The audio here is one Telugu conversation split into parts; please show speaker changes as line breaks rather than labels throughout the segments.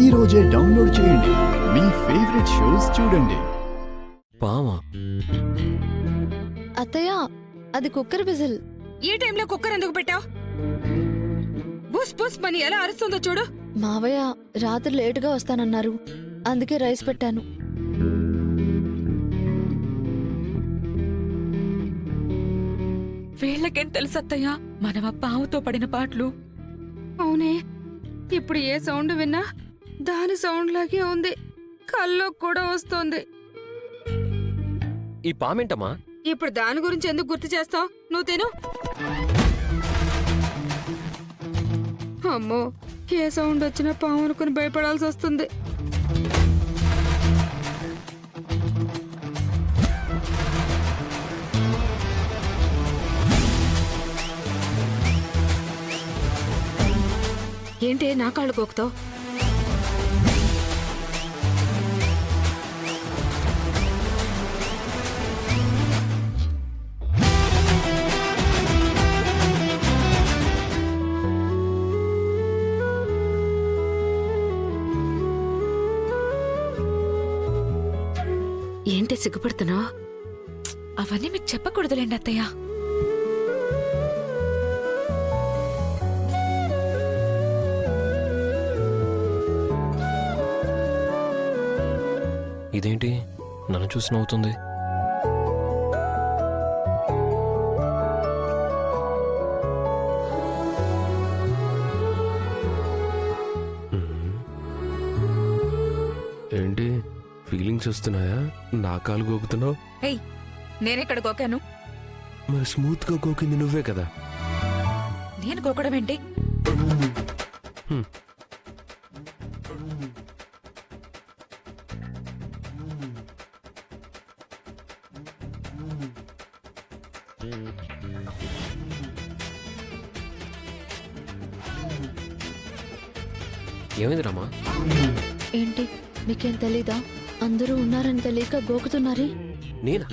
ఈ రోజే డౌన్లోడ్ చేయండి. మీ ఫేవరెట్ షోస్ చూడండి.
పామా?
అత్తయ్య, అది కుక్కర్ విజిల్.
ఈ టైంలో కుక్కర్ ఎందుకు పెట్టావు? బుస్ బుస్ మని ఎలా అరుస్తుందో చూడు.
మావయ్య రాత్రి లేటుగా వస్తానన్నారు, అందుకే రైస్ పెట్టాను.
వీళ్ళకేం తెలుసు అత్తయ్య, మనమ పావుతో పడిన పాటలు.
అవునే, ఇప్పుడు ఏ సౌండ్ విన్నా దాని సౌండ్ లాగే ఉంది. కల్లో కూడా వస్తోంది.
ఈ పామేంటమ్మా?
ఇప్పుడు దాని గురించి ఎందుకు గుర్తు చేస్తావు? నువ్వు తిను. అమ్మో, ఏ సౌండ్ వచ్చినా పాము అనుకుని భయపడాల్సి వస్తుంది. ఏంటి నా కాళ్ళు కోకుతావు? ఏంటి సిగ్గుపడుతున్నావు?
అవన్నీ మీకు చెప్పకూడదులేండి అత్తయ్య.
ఇదేంటి నన్ను చూసి నవ్వుతుంది? ఏంటి ఫీలింగ్స్ వస్తున్నాయా? నా కాలు గోకుతున్నావు?
ఏయ్, నేనెక్కడ గోకాను?
మరి స్మూత్ గా గోకింది నువ్వే కదా.
నేను గోకడం ఏంటి?
ఏమైంది రామా?
ఏంటి, మీకేం తెలీదా? అందరూ ఉన్నారని తెలియక గోకుతున్నారే.
నేనా?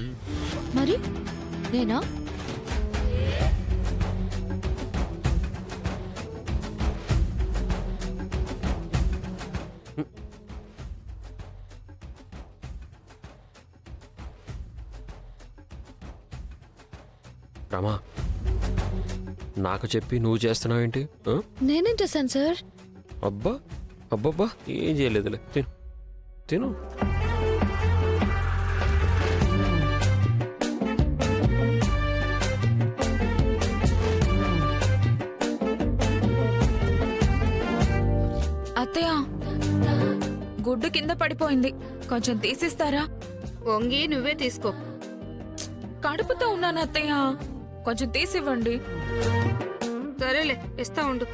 మరి నేనా?
రామా, నాకు చెప్పి నువ్వు చేస్తున్నావేంటి?
నేనేం చేశాను సార్?
అబ్బా అబ్బబ్బా, ఏం చేయలేదులే. తిను తిను.
అత్తయ్య, గుడ్డు కింద పడిపోయింది, కొంచెం తీసిస్తారా?
వంగి నువ్వే తీసుకో.
కడుపుతో ఉన్నాను అత్తయ్య, కొంచెం తీసివ్వండి.
సరేలే, ఇస్తా ఉండు.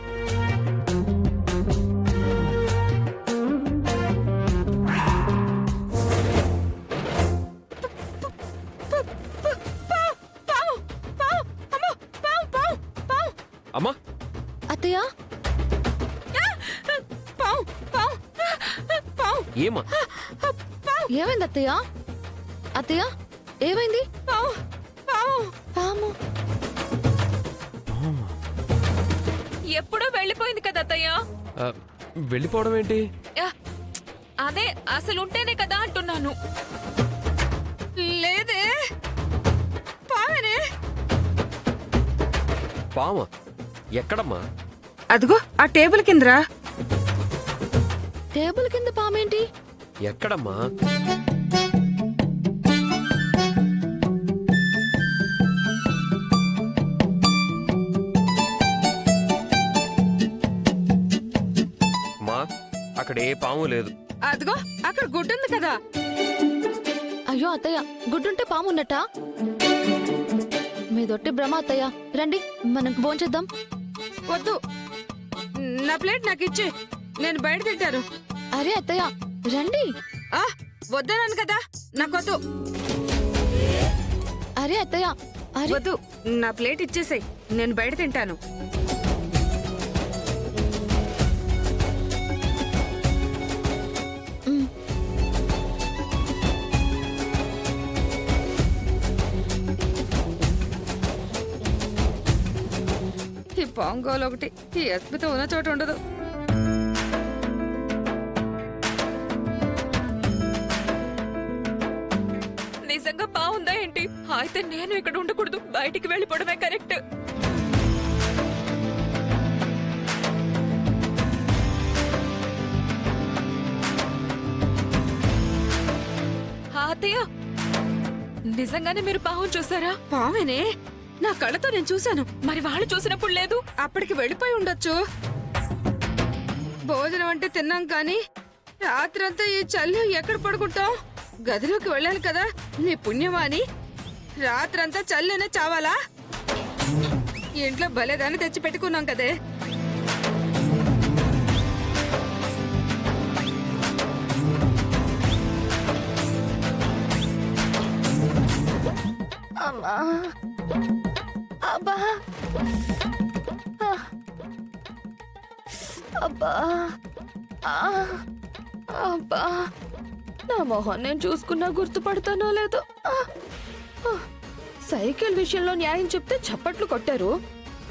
అమ్మా!
అత్తయ్య,
ఏమా?
ఏమైంది అత్తయ్య? అత్తయ్య, ఏమైంది? పాము.
ఎప్పుడో వెళ్ళిపోయింది కదా అత్తయ్య.
వెళ్ళిపోవడం ఏంటి?
యా, అదే అసలు ఉంటేనే కదా అంటున్నాను.
లేదే, పావేనే.
పామా? ఎక్కడమ్మా?
అదిగో ఆ టేబుల్ కిందరా.
టేబుల్ కింద పామేంటి?
ఎక్కడమ్మా? మా అక్కడ ఏ పాము లేదు.
అదిగో అక్కడ గుడ్డుంది కదా.
అయ్యో అత్తయ్య, గుడ్డుంటే పాము ఉన్నట్టా? మీదొట్టి భ్రమ అత్తయ్య. రండి, మనం భోంచేద్దాం.
వద్దు, నా ప్లేట్ నాకు ఇచ్చి, నేను బయట తింటాను.
అరే అత్తయ్య, రండి.
ఆ వద్దన్నాను కదా, నాకొద్దు.
అరే అత్తయ్య, అరే
వద్దు, నా ప్లేట్ ఇచ్చేసేయ్, నేను బయట తింటాను. ఈ పాంగోలు ఒకటి ఈ అద్భుతం ఉన్న చోట ఉండదు.
నిజంగా బాగుందా ఏంటి? అయితే నేను ఇక్కడ ఉండకూడదు, బయటికి వెళ్ళిపోవడమే కరెక్ట్. అత్తయ్య, నిజంగానే మీరు పావును చూసారా?
పావేనే, నా కళ్ళతో నేను చూశాను.
మరి వాళ్ళు చూసినప్పుడు లేదు.
అప్పటికి వెళ్ళిపోయి ఉండొచ్చు. భోజనం అంటే తిన్నాం కానీ రాత్రంతా ఈ చల్లి ఎక్కడ పడుకుంటాం? గదిలోకి వెళ్ళాలి కదా. నీ పుణ్యమా అని రాత్రంతా చల్లనే చావాలా? ఇంట్లో భలేదాన్ని తెచ్చి పెట్టుకున్నాం కదే.
అమ్మా అబ్బా ఆ. అబ్బా ఆ. అబ్బా నా మొహం నేను చూసుకున్నా గుర్తుపడతానో లేదో. ఆ. ఆ. సైకిల్ విషయంలో న్యాయం చెప్తే చప్పట్లు కొట్టారు.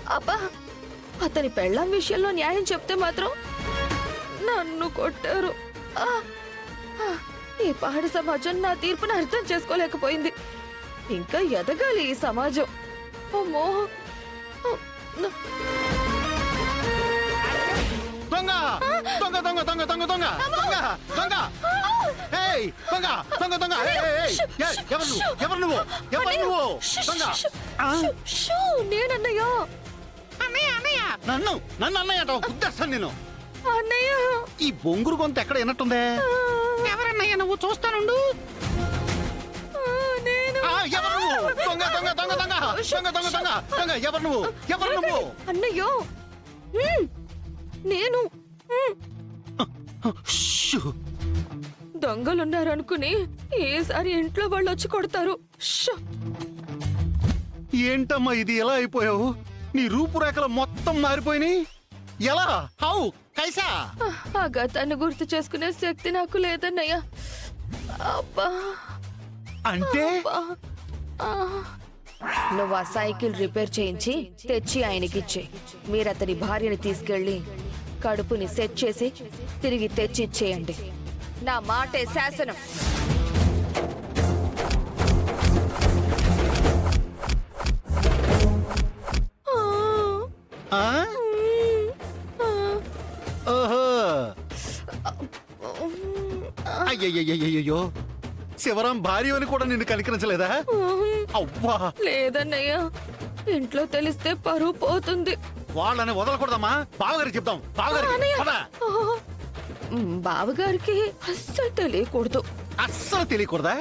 అబ్బా అతని పెళ్ళాం విషయంలో న్యాయం చెప్తే మాత్రం నన్ను కొట్టారు. ఆ. ఆ. ఈ పాడి సమాజం నా తీర్పును అర్థం చేసుకోలేకపోయింది. ఇంకా ఎదగాలి ఈ సమాజం. అమ్మో
దొంగ దొంగ దొంగ దొంగ దొంగ దొంగ దొంగ దొంగ ఏయ్ దొంగ దొంగ దొంగ ఎవరు నువ్వు ఎవరు నువ్వు ఎవరు నువ్వు దొంగ
షూ నేనన్నయ్యా.
అన్నయ్య అన్నయ్య నన్ను నన్ను అన్నయ్య అంటావు గుద్దేస్తాను నేను.
అన్నయ్య
ఈ బొంగురు గొంతు ఎక్కడ విన్నట్టుందే. ఎవరన్నయ్య నువ్వు చూస్తానుండు.
నేను
ఎవరు నువ్వు దొంగ దొంగ దొంగ దొంగ దొంగ దొంగ దొంగ దొంగ ఎవరు నువ్వు ఎవరు నువ్వు
అన్నయ్యో నేను
షూ.
దొంగలున్నారనుకుని ఏసారి ఇంట్లో వాళ్ళు వచ్చి కొడతారు. షో.
ఏంటమ్మా ఇది ఎలా అయిపోయావు? నీ రూపురేఖలు మొత్తం మారిపోయినాయి. ఎలా హౌ కైసా?
ఆ గతాన్ని గుర్తు చేసుకునే శక్తి నాకు లేదన్నయ్య. అబ్బా
అంటే
అబ్బా. ఆ. నువ్వు ఆ సైకిల్ రిపేర్ చేయించి తెచ్చి ఆయనకిచ్చే. మీరతని భార్యని తీసుకెళ్లి కడుపుని సెట్ చేసి తిరిగి తెచ్చి ఇచ్చేయండి. నా మాటే శాసనం.
ఆ? ఓహో అయ్యయ్యో శివరాం భార్య అని కూడా నిన్ను కనికరించలేదా? అవ్వా
లేదన్నయ్య, ఇంట్లో తెలిస్తే పరువు పోతుంది.
వాళ్ళని వదలకూడదమ్మా. బావగారికి చెప్దాం. బావగారికి పద.
బావగారికి అస్సలు తెలియకూడదు.
అస్సలు తెలియకూడదా?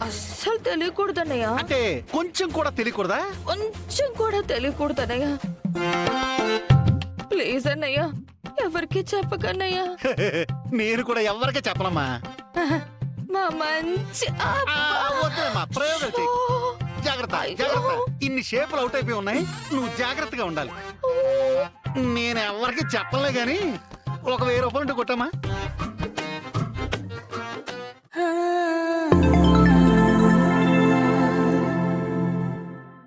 అస్సలు తెలియకూడదన్నయ్య.
అంటే కొంచెం కూడా తెలియకూడదా?
కొంచెం కూడా తెలియకూడదన్నయ్య. ప్లీజ్ అన్నయ్య, ఎవరికి చెప్పకన్నయ్య.
నేను కూడా ఎవరికీ చెప్పనమ్మా.
మా మంచి
వద్దులేమ్మా, ప్రయోగాలు చెయ్యి. జాగ్రత్త జాగ్రత్త. ఇన్ని షేపులు అవుట్ అయిపోయి ఉన్నాయి. నువ్వు జాగ్రత్తగా ఉండాలి. నేను ఎవరికి చెప్పలే గాని ఒక 1000 రూపాయలు కొట్టమ్మా.